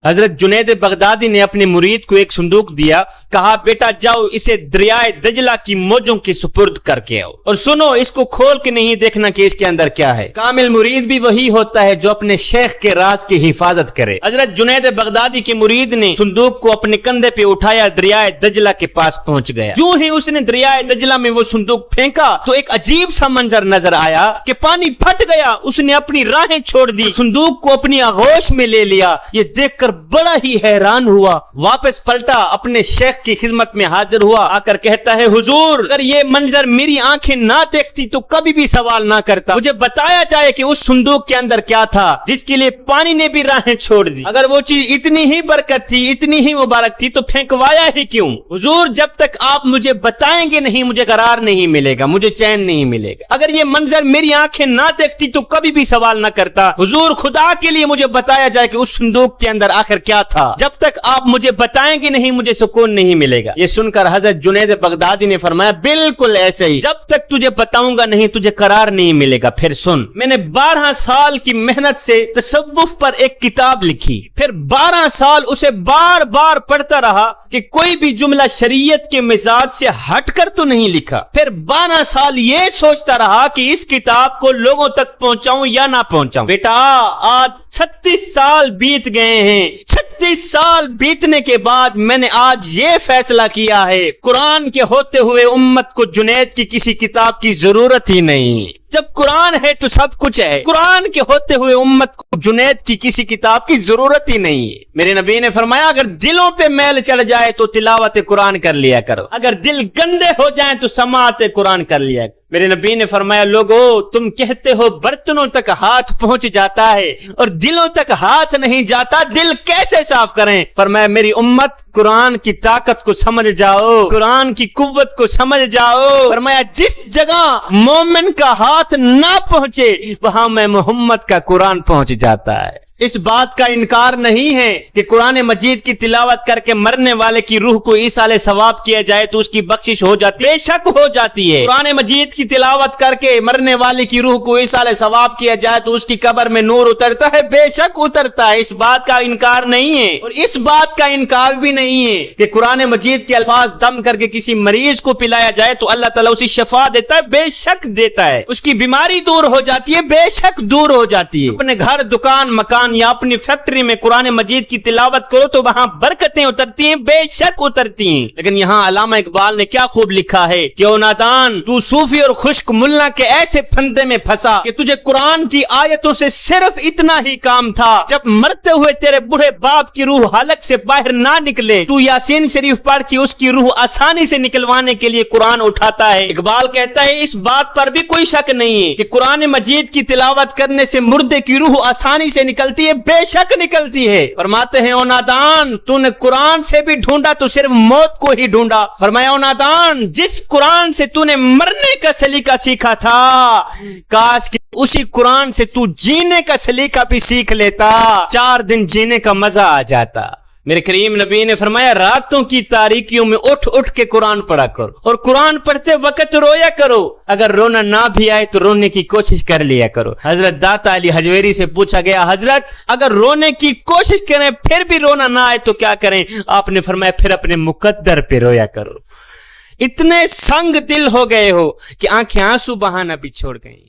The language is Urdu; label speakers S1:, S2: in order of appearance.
S1: حضرت جنید بغدادی نے اپنے مرید کو ایک صندوق دیا، کہا بیٹا جاؤ اسے دریائے دجلہ کی موجوں کے سپرد کر کے آؤ، اور سنو اس کو کھول کے نہیں دیکھنا کہ اس کے اندر کیا ہے۔ کامل مرید بھی وہی ہوتا ہے جو اپنے شیخ کے راز کی حفاظت کرے۔ حضرت جنید بغدادی کے مرید نے صندوق کو اپنے کندھے پہ اٹھایا، دریائے دجلہ کے پاس پہنچ گیا۔ جو ہی اس نے دریائے دجلہ میں وہ صندوق پھینکا تو ایک عجیب سا منظر نظر آیا کہ پانی پھٹ گیا، اس نے اپنی راہیں چھوڑ دی، صندوق کو اپنی آغوش میں لے لیا۔ یہ دیکھ کر بڑا ہی حیران ہوا، واپس پلٹا، اپنے شیخ کی خدمت میں حاضر ہوا، آ کر کہتا ہے حضور اگر یہ منظر میری آنکھیں نہ دیکھتی تو کبھی بھی سوال نہ کرتا، مجھے بتایا جائے کہ اس صندوق کے اندر کیا تھا جس کے لیے پانی نے بھی راہیں چھوڑ دی۔ اگر وہ چیز اتنی ہی برکت تھی، اتنی ہی مبارک تھی تو پھینکوایا ہی کیوں؟ حضور جب تک آپ مجھے بتائیں گے نہیں مجھے قرار نہیں ملے گا، مجھے چین نہیں ملے گا۔ اگر یہ منظر میری آنکھیں نہ دیکھتی تو کبھی بھی سوال نہ کرتا۔ حضور خدا کے لیے مجھے بتایا جائے کہ اس صندوق کے اندر آخر کیا تھا، جب تک آپ مجھے بتائیں گے نہیں مجھے سکون نہیں ملے گا۔ یہ سن کر حضرت جنید بغدادی نے فرمایا بالکل ایسے ہی، جب تک تجھے بتاؤں گا نہیں تجھے قرار نہیں ملے گا۔ پھر سن، میں نے 12 سال کی محنت سے تصوف پر ایک کتاب لکھی، پھر 12 سال اسے بار بار پڑھتا رہا کہ کوئی بھی جملہ شریعت کے مزاج سے ہٹ کر تو نہیں لکھا، پھر 12 سال یہ سوچتا رہا کہ اس کتاب کو لوگوں تک پہنچاؤں یا نہ پہنچاؤں۔ بیٹا آج 36 سال بیت گئے ہیں، 36 سال بیتنے کے بعد میں نے آج یہ فیصلہ کیا ہے قرآن کے ہوتے ہوئے امت کو جنید کی کسی کتاب کی ضرورت ہی نہیں۔ جب قرآن ہے تو سب کچھ ہے، قرآن کے ہوتے ہوئے امت کو جنید کی کسی کتاب کی ضرورت ہی نہیں ہے۔ میرے نبی نے فرمایا اگر دلوں پہ میل چڑھ جائے تو تلاوت قرآن کر لیا کرو، اگر دل گندے ہو جائیں تو سماعت قرآن کر لیا کرو۔ میرے نبی نے فرمایا لوگو تم کہتے ہو برتنوں تک ہاتھ پہنچ جاتا ہے اور دلوں تک ہاتھ نہیں جاتا، دل کیسے صاف کریں؟ فرمایا میری امت قرآن کی طاقت کو سمجھ جاؤ، قرآن کی قوت کو سمجھ جاؤ۔ فرمایا جس جگہ مومن کا ہاتھ نہ پہنچے وہاں میں محمد کا قرآن پہنچ جاتا ہے۔ اس بات کا انکار نہیں ہے کہ قرآن مجید کی تلاوت کر کے مرنے والے کی روح کو ایصال ثواب کیا جائے تو اس کی بخشش ہو جاتی ہے، بے شک ہو جاتی ہے۔ قرآن مجید کی تلاوت کر کے مرنے والے کی روح کو ایصال ثواب کیا جائے تو اس کی قبر میں نور اترتا ہے، بے شک اترتا ہے، اس بات کا انکار نہیں ہے۔ اور اس بات کا انکار بھی نہیں ہے کہ قرآن مجید کے الفاظ دم کر کے کسی مریض کو پلایا جائے تو اللہ تعالیٰ اسے شفا دیتا ہے، بے شک دیتا ہے، اس کی بیماری دور ہو جاتی ہے، بے شک دور ہو جاتی ہے۔ اپنے گھر، دکان، مکان یا اپنی فیکٹری میں قرآن مجید کی تلاوت کرو تو وہاں برکتیں اترتی ہیں، بے شک اترتی ہیں۔ لیکن یہاں علامہ اقبال نے کیا خوب لکھا ہے کہ او نادان تو صوفی اور خشک ملا کے ایسے پھندے میں پھنسا کہ تجھے قرآن کی آیتوں سے صرف اتنا ہی کام تھا، جب مرتے ہوئے تیرے بوڑھے باپ کی روح حلق سے باہر نہ نکلے تو یاسین شریف پڑھ کے اس کی روح آسانی سے نکلوانے کے لیے قرآن اٹھاتا ہے۔ اقبال کہتا ہے اس بات پر بھی کوئی شک نہیں ہے کہ قرآن مجید کی تلاوت کرنے سے مردے کی روح آسانی سے نکلتی ہے، بے شک نکلتی ہے۔ فرماتے ہیں او نادان تو نے قرآن سے بھی ڈھونڈا تو صرف موت کو ہی ڈھونڈا۔ فرمایا او نادان جس قرآن سے تو نے مرنے کا سلیقہ سیکھا تھا کاش کہ اسی قرآن سے تو جینے کا سلیقہ بھی سیکھ لیتا، 4 دن جینے کا مزہ آ جاتا۔ میرے کریم نبی نے فرمایا راتوں کی تاریکیوں میں اٹھ اٹھ کے قرآن پڑھا کرو اور قرآن پڑھتے وقت رویا کرو، اگر رونا نہ بھی آئے تو رونے کی کوشش کر لیا کرو۔ حضرت داتا علی حجویری سے پوچھا گیا حضرت اگر رونے کی کوشش کریں پھر بھی رونا نہ آئے تو کیا کریں؟ آپ نے فرمایا پھر اپنے مقدر پہ رویا کرو۔ اتنے سنگ دل ہو گئے ہو کہ آنکھیں آنسو بہانا بھی چھوڑ گئیں۔